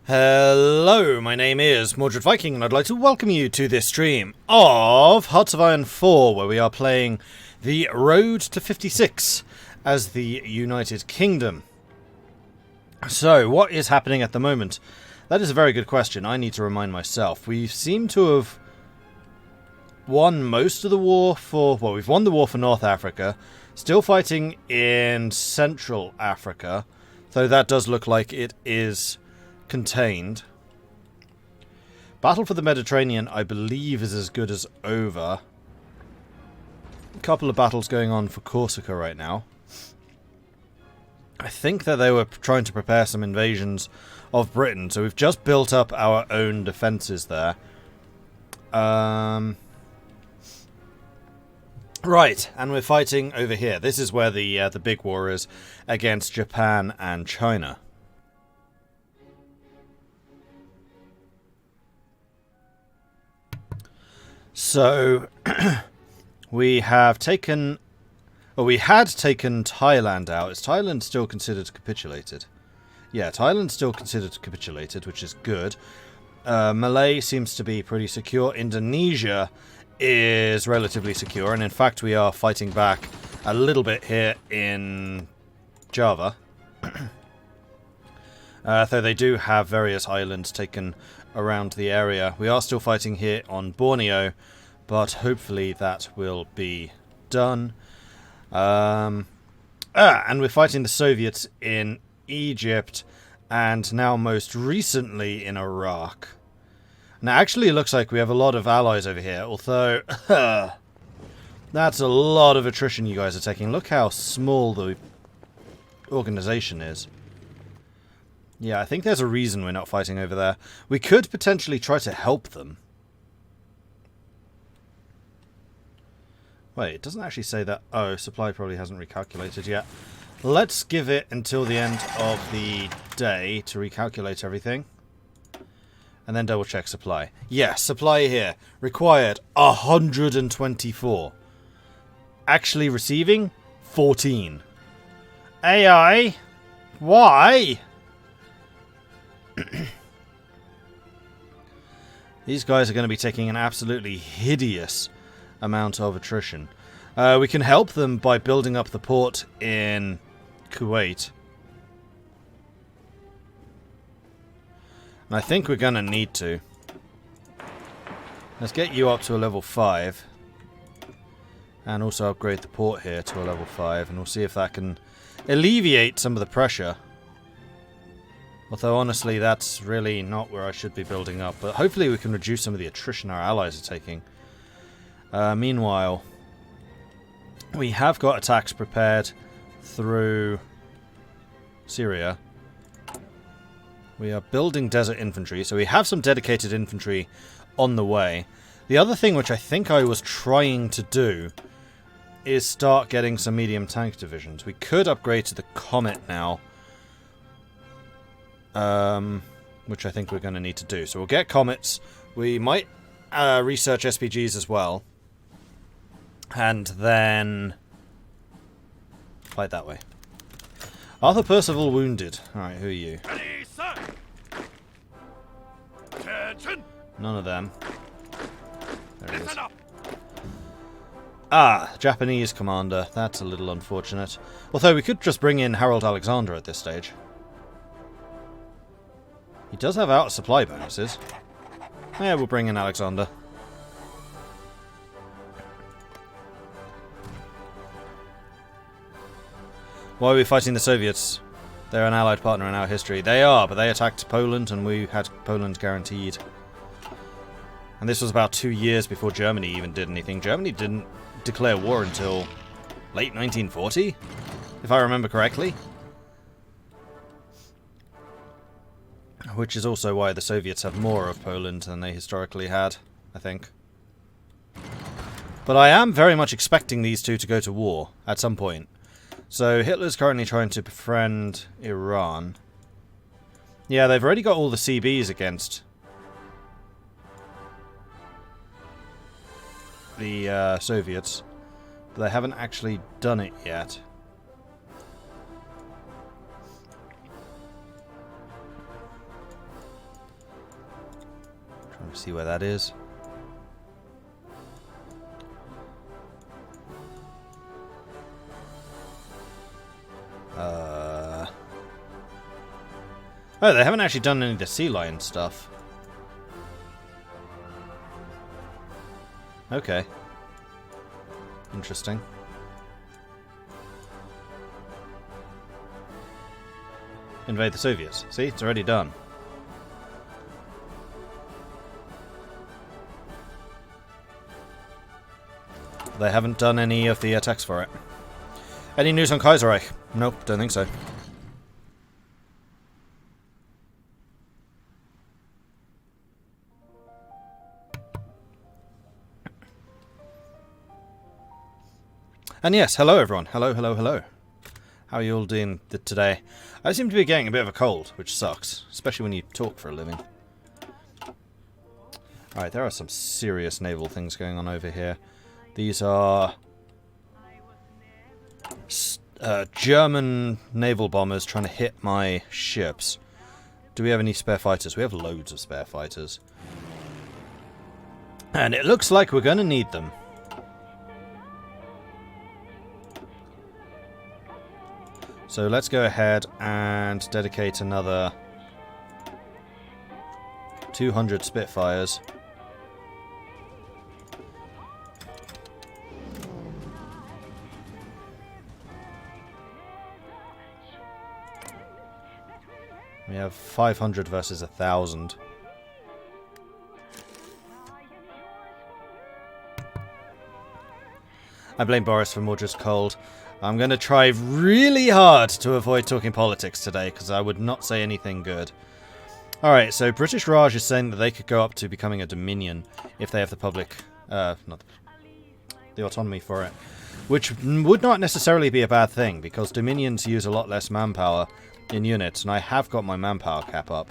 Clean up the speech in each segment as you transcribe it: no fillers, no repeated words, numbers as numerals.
Hello, my name is Mordred Viking, and I'd like to welcome you to this stream of Hearts of Iron 4, where we are playing the Road to 56 as the United Kingdom. So, what is happening at the moment? That is a very good question. I need to remind myself. We seem to have won most of the war for... Well, we've won the war for North Africa. Still fighting in Central Africa, though that does look like it is contained. Battle for the Mediterranean, I believe, is as good as over. A couple of battles going on for Corsica right now. I think that they were trying to prepare some invasions of Britain, so we've just built up our own defences there. Right, and we're fighting over here. This is where the big war is against Japan and China. So, we have taken... Well, we had taken Thailand out. Is Thailand still considered capitulated? Yeah, Thailand's still considered capitulated, which is good. Malay seems to be pretty secure. Indonesia is relatively secure, and in fact we are fighting back a little bit here in Java. Though they do have various islands taken around the area. We are still fighting here on Borneo, but hopefully that will be done. And we're fighting the Soviets in Egypt, and now most recently in Iraq. Now, actually, it looks like we have a lot of allies over here, although that's a lot of attrition you guys are taking. Look how small the organization is. Yeah, I think there's a reason we're not fighting over there. We could potentially try to help them. Wait, it doesn't actually say that. Oh, supply probably hasn't recalculated yet. Let's give it until the end of the day to recalculate everything. And then double check supply. Yes, supply here. Required 124. Actually receiving 14. AI? Why? These guys are going to be taking an absolutely hideous amount of attrition. We can help them by building up the port in Kuwait. And I think we're going to need to. Let's get you up to a level 5. And also upgrade the port here to a level 5. And we'll see if that can alleviate some of the pressure. Although, honestly, that's really not where I should be building up. But hopefully we can reduce some of the attrition our allies are taking. Meanwhile, we have got attacks prepared through Syria. We are building desert infantry, so we have some dedicated infantry on the way. The other thing which I think I was trying to do is start getting some medium tank divisions. We could upgrade to the Comet now, which I think we're going to need to do. So we'll get Comets. We might research SPGs as well. And then fight that way. Arthur Percival wounded. Alright, who are you? None of them. There it is. Ah, Japanese commander. That's a little unfortunate. Although we could just bring in Harold Alexander at this stage. He does have out supply bonuses. Yeah, we'll bring in Alexander. Why are we fighting the Soviets? They're an allied partner in our history. They are, but they attacked Poland and we had Poland guaranteed. And this was about 2 years before Germany even did anything. Germany didn't declare war until late 1940, if I remember correctly. Which is also why the Soviets have more of Poland than they historically had, I think. But I am very much expecting these two to go to war at some point. So Hitler's currently trying to befriend Iran. Yeah, they've already got all the CBs against the Soviets, but they haven't actually done it yet. Let's see where that is. Oh, they haven't actually done any of the sea lion stuff. Okay. Interesting. Invade the Soviets. See, it's already done. They haven't done any of the attacks for it. Any news on Kaiserreich? Nope, don't think so. And yes, hello everyone. Hello, hello, hello. How are you all doing today? I seem to be getting a bit of a cold, which sucks, especially when you talk for a living. Alright, there are some serious naval things going on over here. These are German naval bombers trying to hit my ships. Do we have any spare fighters? We have loads of spare fighters. And it looks like we're going to need them. So let's go ahead and dedicate another 200 Spitfires. We have 500 versus 1,000. I blame Boris for Mordred's cold. I'm going to try really hard to avoid talking politics today, because I would not say anything good. Alright, so British Raj is saying that they could go up to becoming a dominion if they have the public... not the autonomy for it. Which would not necessarily be a bad thing, because dominions use a lot less manpower in units, and I have got my manpower cap up.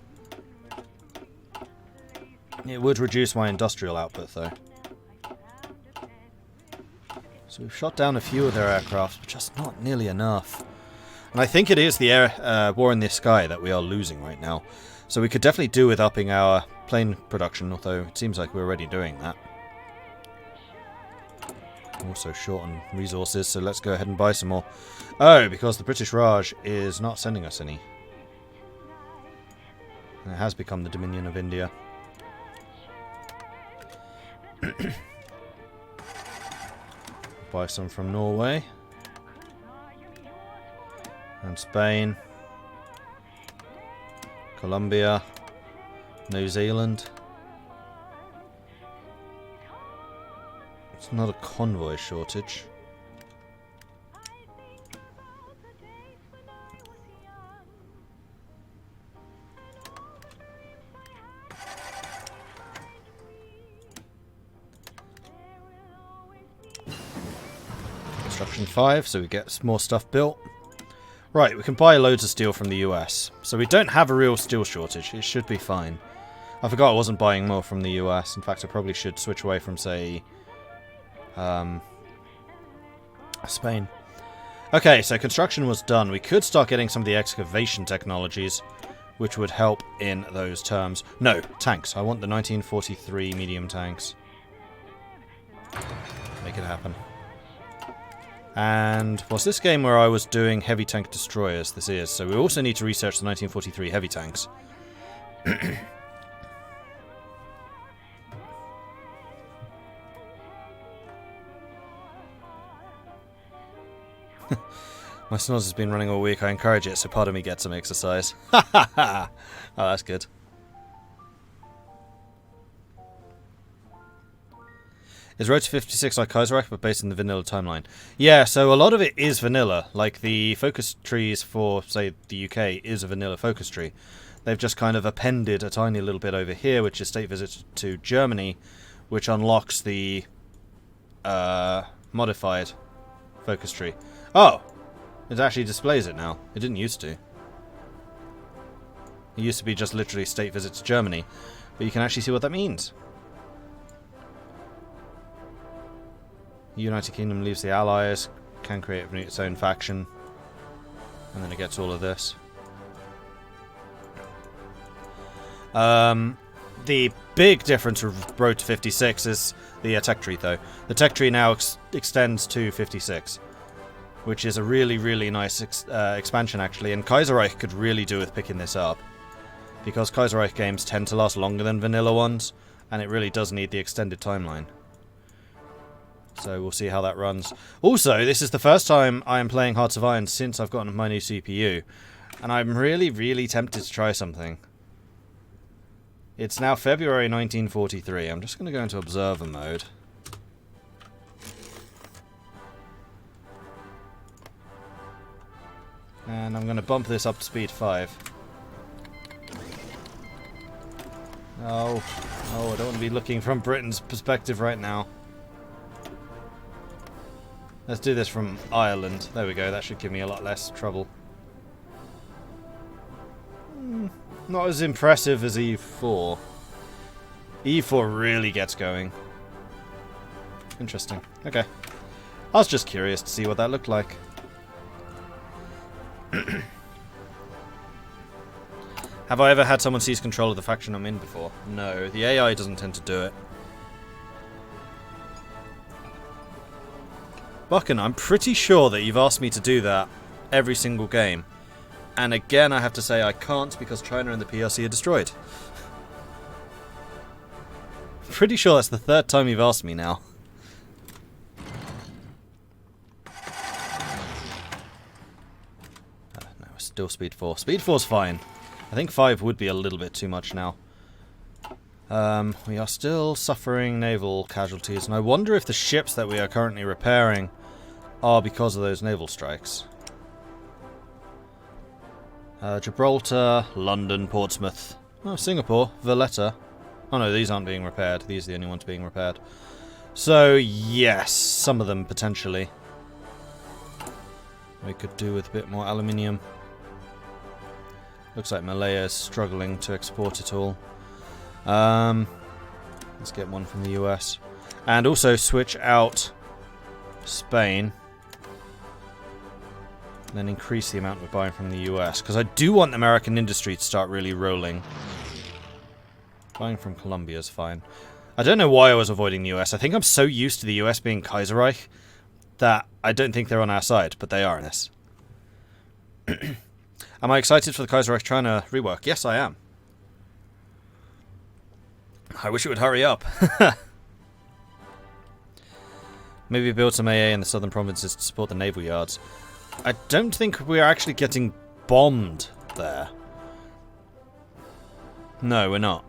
It would reduce my industrial output, though. So we've shot down a few of their aircraft, but just not nearly enough. And I think it is the air war in the sky that we are losing right now. So we could definitely do with upping our plane production, although it seems like we're already doing that. Also short on resources, so let's go ahead and buy some more. Oh, because the British Raj is not sending us any. And it has become the Dominion of India. Buy some from Norway. And Spain. Colombia. New Zealand. It's not a convoy shortage. Construction 5, so we get more stuff built. Right, we can buy loads of steel from the US. So we don't have a real steel shortage. It should be fine. I forgot I wasn't buying more from the US. In fact, I probably should switch away from, say... Spain. Okay, so construction was done. We could start getting some of the excavation technologies, which would help in those terms. No, tanks. I want the 1943 medium tanks. Make it happen. And was this game where I was doing heavy tank destroyers? This is. So we also need to research the 1943 heavy tanks. My snores has been running all week. I encourage it, so part of me gets some exercise. Ha ha ha! Oh, that's good. Is Road to 56 like Kaiserreich, but based in the vanilla timeline? Yeah, so a lot of it is vanilla. Like the focus trees for, say, the UK is a vanilla focus tree. They've just kind of appended a tiny little bit over here, which is state visit to Germany, which unlocks the modified focus tree. Oh! It actually displays it now. It didn't used to. It used to be just literally state visit to Germany. But you can actually see what that means. The United Kingdom leaves the Allies, can create its own faction. And then it gets all of this. The big difference with Road to 56 is the tech tree, though. The tech tree now extends to 56, which is a really, really nice expansion, actually. And Kaiserreich could really do with picking this up, because Kaiserreich games tend to last longer than vanilla ones, and it really does need the extended timeline. So we'll see how that runs. Also, this is the first time I am playing Hearts of Iron since I've gotten my new CPU, and I'm really, really tempted to try something. It's now February 1943. I'm just going to go into observer mode. And I'm going to bump this up to speed 5. Oh, I don't want to be looking from Britain's perspective right now. Let's do this from Ireland. There we go, that should give me a lot less trouble. Not as impressive as E4. E4 really gets going. Interesting. Okay. I was just curious to see what that looked like. Have I ever had someone seize control of the faction I'm in before? No, the AI doesn't tend to do it. Buchan, I'm pretty sure that you've asked me to do that every single game. And again, I have to say I can't because China and the PRC are destroyed. I'm pretty sure that's the 3rd time you've asked me now. No, still speed 4. Speed 4's fine. I think 5 would be a little bit too much now. We are still suffering naval casualties, and I wonder if the ships that we are currently repairing are because of those naval strikes. Gibraltar, London, Portsmouth, Singapore, Valletta. Oh no, these aren't being repaired. These are the only ones being repaired. So, yes, some of them potentially. We could do with a bit more aluminium. Looks like Malaya is struggling to export it all. Let's get one from the US. And also switch out Spain. And then increase the amount we're buying from the US. Because I do want American industry to start really rolling. Buying from Colombia is fine. I don't know why I was avoiding the US. I think I'm so used to the US being Kaiserreich that I don't think they're on our side, but they are in this. Am I excited for the Kaiserreich China rework? Yes, I am. I wish it would hurry up. Maybe build some AA in the southern provinces to support the naval yards. I don't think we're actually getting bombed there. No, we're not.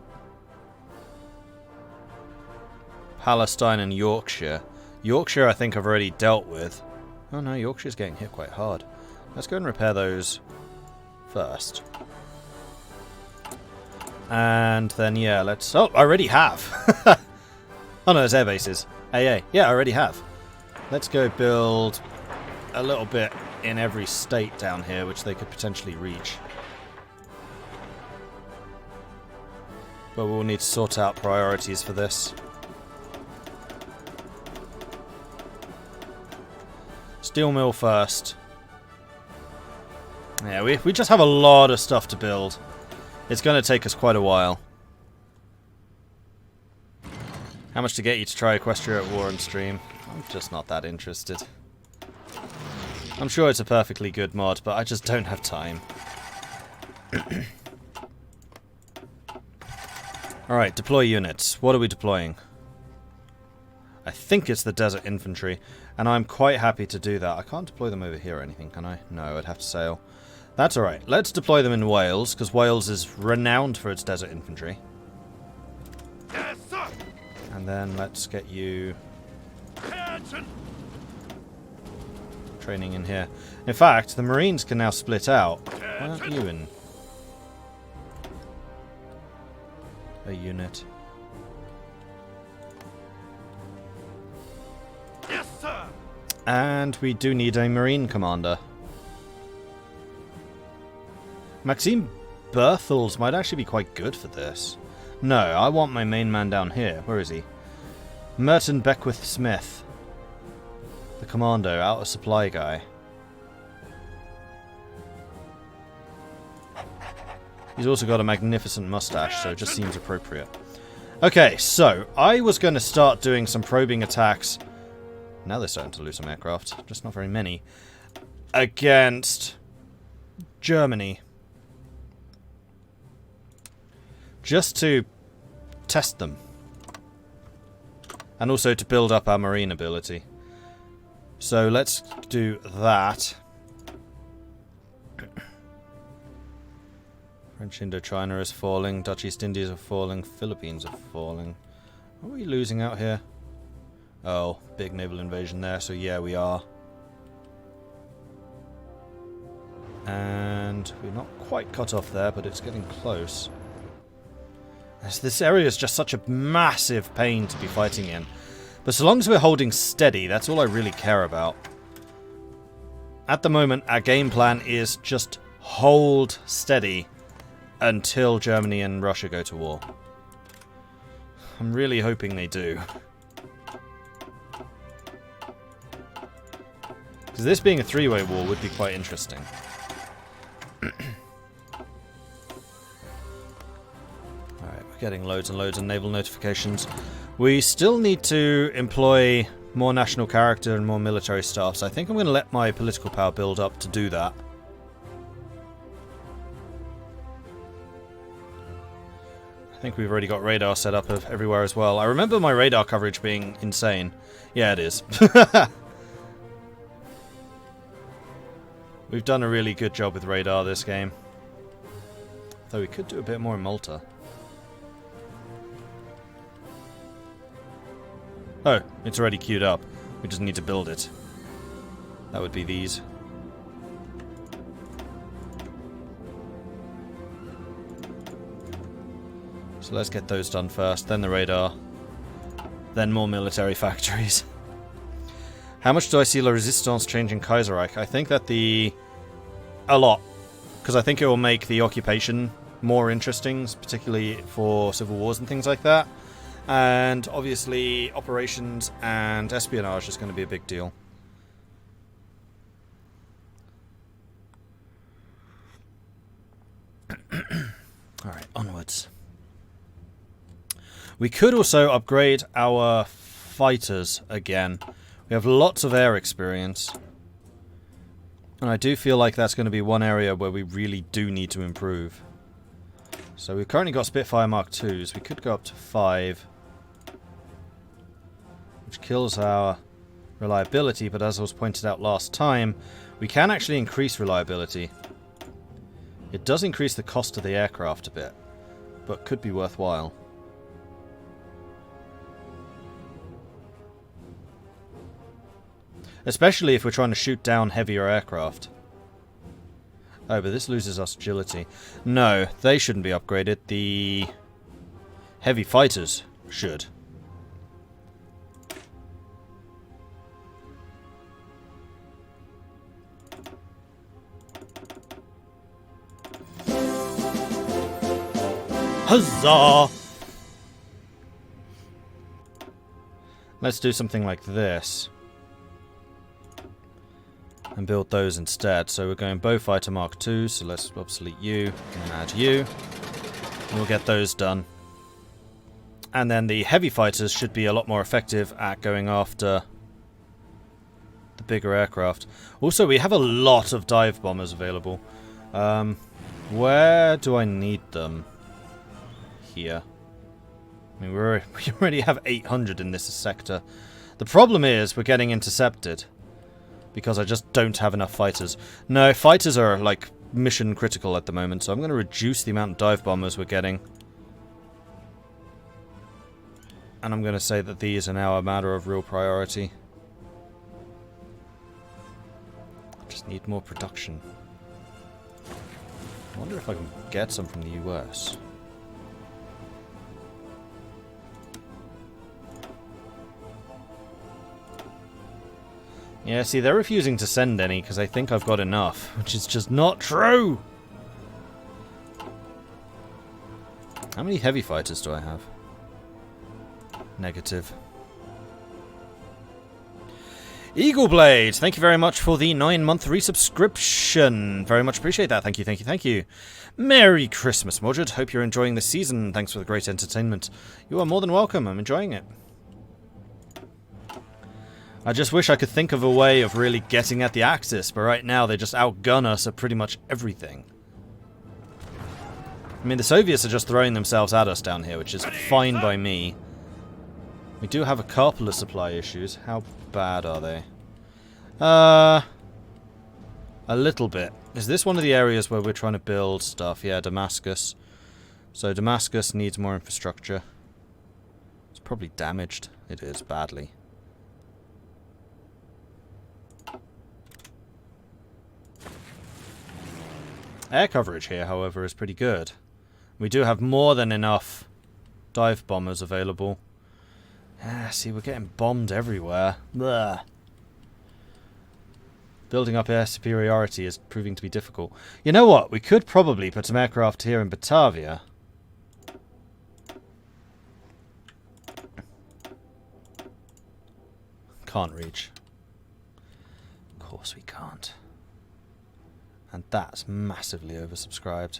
Palestine and Yorkshire. Yorkshire I think I've already dealt with. Oh no, Yorkshire's getting hit quite hard. Let's go and repair those first. And then, yeah, let's... Oh, I already have! Oh no, there's air bases. AA. Yeah, I already have. Let's go build a little bit in every state down here, which they could potentially reach. But we'll need to sort out priorities for this. Steel mill first. Yeah, we just have a lot of stuff to build. It's going to take us quite a while. How much to get you to try Equestria at War and stream? I'm just not that interested. I'm sure it's a perfectly good mod, but I just don't have time. Alright, deploy units. What are we deploying? I think it's the Desert Infantry, and I'm quite happy to do that. I can't deploy them over here or anything, can I? No, I'd have to sail. That's alright. Let's deploy them in Wales, because Wales is renowned for its Desert Infantry. Yes, sir. And then let's get you training in here. In fact, the Marines can now split out. Why aren't you in a unit? Yes, sir. And we do need a Marine commander. Maxime Berthels might actually be quite good for this. No, I want my main man down here. Where is he? Merton Beckwith Smith. The commando, out of supply guy. He's also got a magnificent mustache, so it just seems appropriate. Okay, so I was going to start doing some probing attacks. Now they're starting to lose some aircraft, just not very many. Against Germany. Just to test them. And also to build up our marine ability. So let's do that. French Indochina is falling, Dutch East Indies are falling, Philippines are falling. Are we losing out here? Oh, big naval invasion there, so yeah, we are. And we're not quite cut off there, but it's getting close. This area is just such a massive pain to be fighting in. But so long as we're holding steady, that's all I really care about. At the moment, our game plan is just hold steady until Germany and Russia go to war. I'm really hoping they do. Because this being a three-way war would be quite interesting. Alright, we're getting loads and loads of naval notifications. We still need to employ more national character and more military staff, so I think I'm going to let my political power build up to do that. I think we've already got radar set up everywhere as well. I remember my radar coverage being insane. Yeah, it is. We've done a really good job with radar this game. Though we could do a bit more in Malta. Oh, it's already queued up. We just need to build it. That would be these. So let's get those done first, then the radar, then more military factories. How much do I see La Resistance changing Kaiserreich? I think that a lot. Because I think it will make the occupation more interesting, particularly for civil wars and things like that. And obviously operations and espionage is going to be a big deal. Alright, onwards. We could also upgrade our fighters again. We have lots of air experience. And I do feel like that's going to be one area where we really do need to improve. So we've currently got Spitfire Mark IIs. We could go up to 5. Which kills our reliability, but as was pointed out last time, we can actually increase reliability. It does increase the cost of the aircraft a bit, but could be worthwhile. Especially if we're trying to shoot down heavier aircraft. Oh, but this loses us agility. No, they shouldn't be upgraded. The heavy fighters should. Huzzah! Let's do something like this. And build those instead. So we're going Beaufighter Mark II, so let's obsolete you and add you. And we'll get those done. And then the heavy fighters should be a lot more effective at going after the bigger aircraft. Also, we have a lot of dive bombers available. Where do I need them? Here. I mean, we already have 800 in this sector. The problem is we're getting intercepted. Because I just don't have enough fighters. No, fighters are, like, mission critical at the moment, so I'm going to reduce the amount of dive bombers we're getting. And I'm going to say that these are now a matter of real priority. I just need more production. I wonder if I can get some from the US. Yeah, see, they're refusing to send any because I think I've got enough, which is just not true! How many heavy fighters do I have? Negative. Eagle Blade, thank you very much for the 9-month resubscription. Very much appreciate that. Thank you, thank you, thank you. Merry Christmas, Mordred. Hope you're enjoying this season. Thanks for the great entertainment. You are more than welcome. I'm enjoying it. I just wish I could think of a way of really getting at the Axis, but right now they just outgun us at pretty much everything. I mean, the Soviets are just throwing themselves at us down here, which is fine by me. We do have a couple of supply issues. How bad are they? A little bit. Is this one of the areas where we're trying to build stuff? Yeah, Damascus. So Damascus needs more infrastructure. It's probably damaged. It is, badly. Air coverage here, however, is pretty good. We do have more than enough dive bombers available. Ah, see, we're getting bombed everywhere. Blah. Building up air superiority is proving to be difficult. You know what? We could probably put some aircraft here in Batavia. Can't reach. Of course we can't. And that's massively oversubscribed.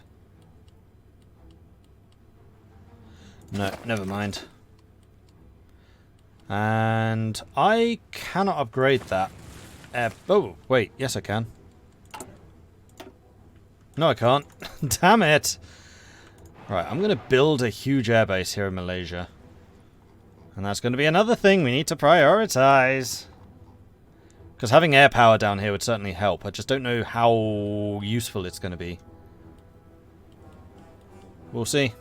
No, never mind. And I cannot upgrade that. Oh, wait. Yes, I can. No, I can't. Damn it. Right, I'm going to build a huge airbase here in Malaysia. And that's going to be another thing we need to prioritize. Because having air power down here would certainly help. I just don't know how useful it's going to be. We'll see.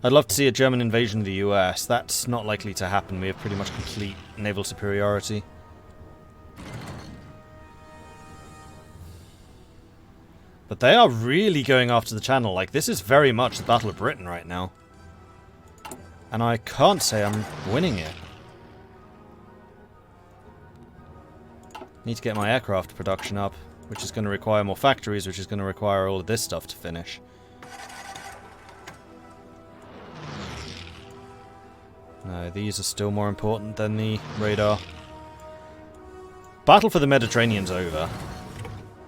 I'd love to see a German invasion of the US. That's not likely to happen. We have pretty much complete naval superiority. But they are really going after the Channel. Like, this is very much the Battle of Britain right now. And I can't say I'm winning it. Need to get my aircraft production up, which is going to require more factories, which is going to require all of this stuff to finish. No, these are still more important than the radar. Battle for the Mediterranean's over.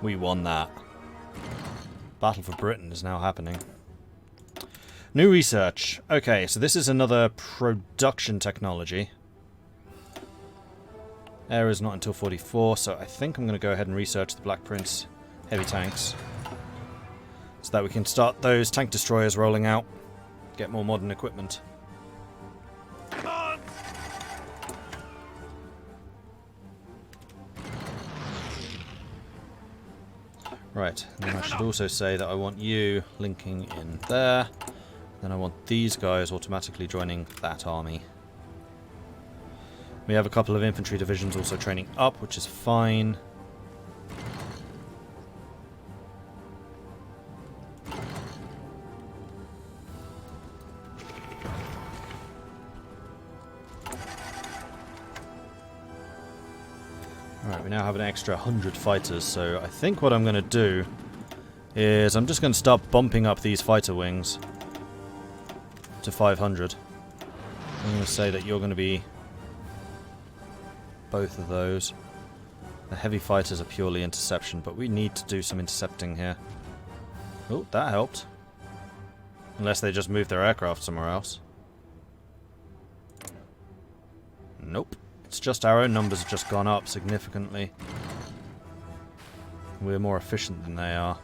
We won that. Battle for Britain is now happening. New research. Okay, so this is another production technology. Air is not until 44, so I think I'm going to go ahead and research the Black Prince heavy tanks. So that we can start those tank destroyers rolling out. Get more modern equipment. Right, and then I should also say that I want you linking in there. Then I want these guys automatically joining that army. We have a couple of infantry divisions also training up, which is fine. Alright, we now have an extra 100 fighters, so I think what I'm going to do is I'm just going to start bumping up these fighter wings to 500. I'm going to say that you're going to be both of those. The heavy fighters are purely interception, but we need to do some intercepting here. Oh, that helped. Unless they just moved their aircraft somewhere else. Nope. It's just our own numbers have just gone up significantly. We're more efficient than they are.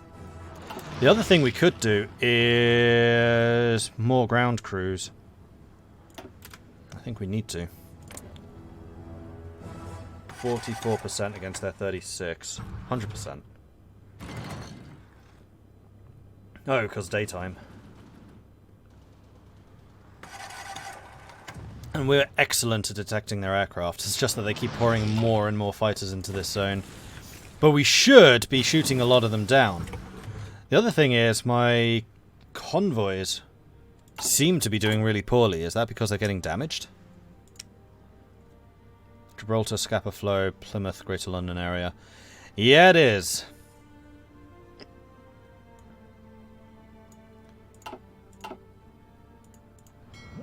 The other thing we could do is more ground crews. I think we need to. 44% against their 36. 100%. Oh, because daytime. And we're excellent at detecting their aircraft. It's just that they keep pouring more and more fighters into this zone. But we should be shooting a lot of them down. The other thing is, my convoys seem to be doing really poorly. Is that because they're getting damaged? Gibraltar, Scapa Flow, Plymouth, Greater London area. Yeah, it is.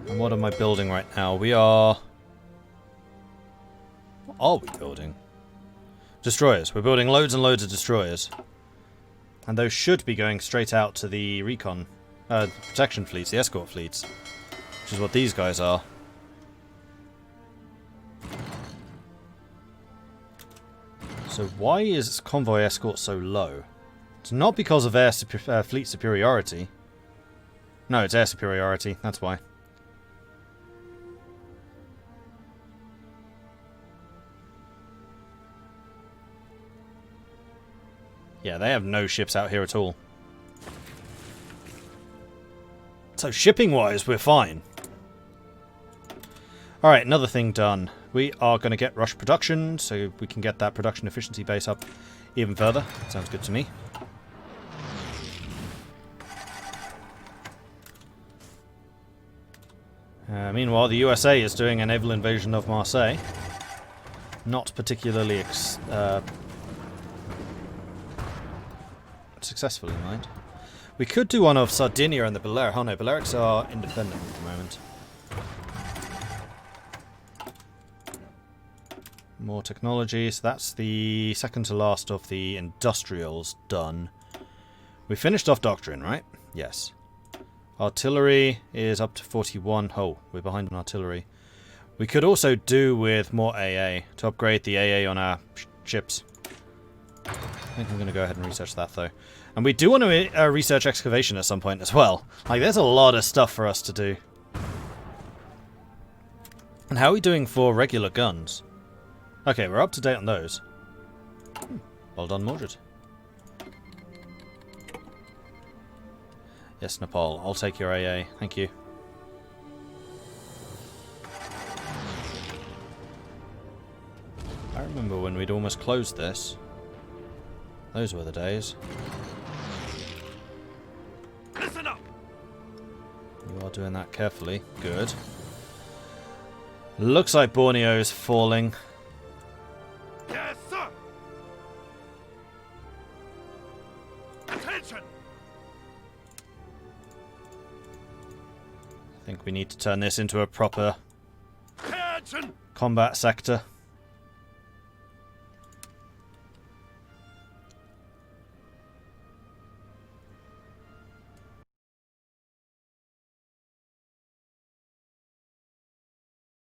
And what am I building right now? We are are we building? Destroyers. We're building loads and loads of destroyers. And those should be going straight out to the recon, protection fleets, the escort fleets. Which is what these guys are. So why is convoy escort so low? It's not because of fleet superiority. No, it's air superiority, that's why. Yeah, they have no ships out here at all. So shipping-wise, we're fine. Alright, another thing done. We are going to get rush production, so we can get that production efficiency base up even further. Sounds good to me. Meanwhile, the USA is doing a naval invasion of Marseille. Not particularly successfully, mind. We could do one of Sardinia and the Balearics. Oh no, Balearics are independent at the moment. More technology, so that's the second to last of the industrials done. We finished off doctrine, right? Yes. Artillery is up to 41. Oh, we're behind on artillery. We could also do with more AA to upgrade the AA on our ships. I think I'm going to go ahead and research that though. And we do want to research excavation at some point as well. Like, there's a lot of stuff for us to do. And how are we doing for regular guns? Okay, we're up to date on those. Well done, Mordred. Yes, Nepal, I'll take your AA. Thank you. I remember when we'd almost closed this. Those were the days. Listen up. You are doing that carefully. Good. Looks like Borneo is falling. Yes, sir. Attention. I think we need to turn this into a proper Attention. combat sector.